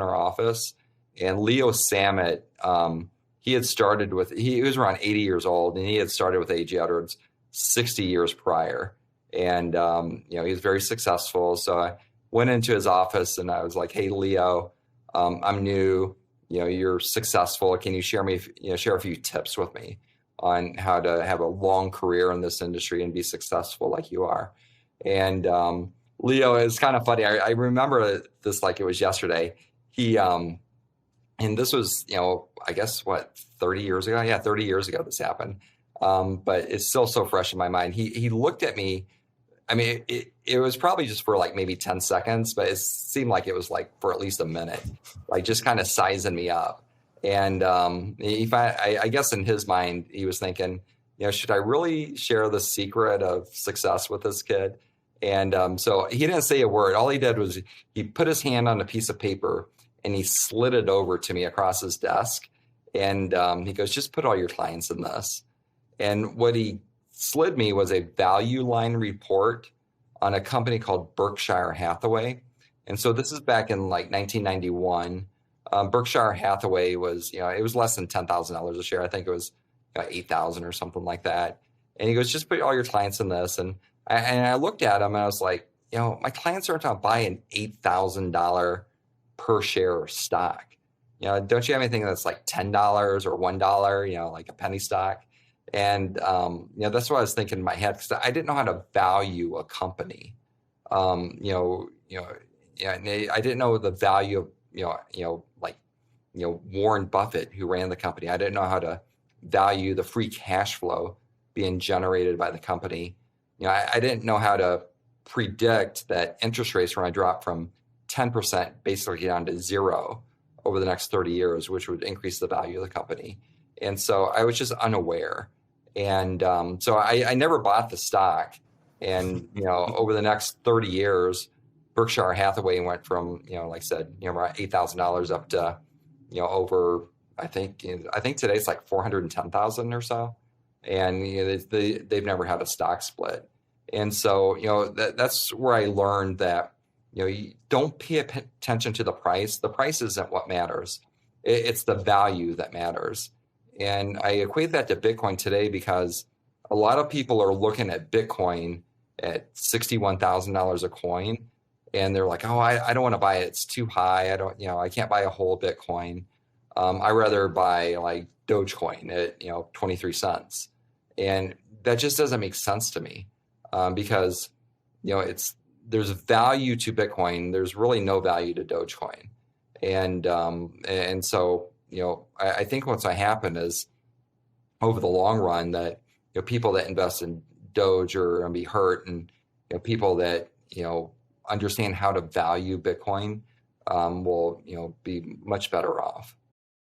our office, and Leo Samet, he had started with, he was around 80 years old, and he had started with AG Edwards 60 years prior. And, he was very successful. So I went into his office and I was like, hey, Leo, I'm new, you're successful. Can you share a few tips with me on how to have a long career in this industry and be successful like you are? And Leo is kind of funny. I remember this like it was yesterday. He, and this was, I guess 30 years ago? Yeah, 30 years ago this happened. But it's still so fresh in my mind. He looked at me. I mean, it was probably just for like maybe 10 seconds, but it seemed like it was like for at least a minute, like just kind of sizing me up. And I guess in his mind, he was thinking, should I really share the secret of success with this kid? And so he didn't say a word. All he did was he put his hand on a piece of paper and he slid it over to me across his desk. And he goes, just put all your clients in this. And what he slid me was a value line report on a company called Berkshire Hathaway. And so this is back in like 1991. Berkshire Hathaway was, it was less than $10,000 a share. I think it was 8,000 or something like that. And he goes, just put all your clients in this. And I looked at him and I was like, my clients aren't going to buy an $8,000 per share stock. Don't you have anything that's like $10 or $1, like a penny stock? And, that's what I was thinking in my head, because I didn't know how to value a company. I didn't know the value of, Warren Buffett, who ran the company. I didn't know how to value the free cash flow being generated by the company. I didn't know how to predict that interest rates were going to drop from 10% basically down to zero over the next 30 years, which would increase the value of the company. And so I was just unaware. And so I never bought the stock. And, over the next 30 years, Berkshire Hathaway went from, like I said, around $8,000 up to, over, I think today it's like 410,000 or so. And they've never had a stock split. And so, that's where I learned that, you don't pay attention to the price. The price isn't what matters. It's the value that matters. And I equate that to Bitcoin today because a lot of people are looking at Bitcoin at $61,000 a coin. And they're like, oh, I don't want to buy it. It's too high. I can't buy a whole Bitcoin. I rather buy like Dogecoin at, 23 cents. And that just doesn't make sense to me because, there's value to Bitcoin. There's really no value to Dogecoin. And so, I think what's going to happen is over the long run that, people that invest in Doge are going to be hurt, and people that, understand how to value Bitcoin will, be much better off.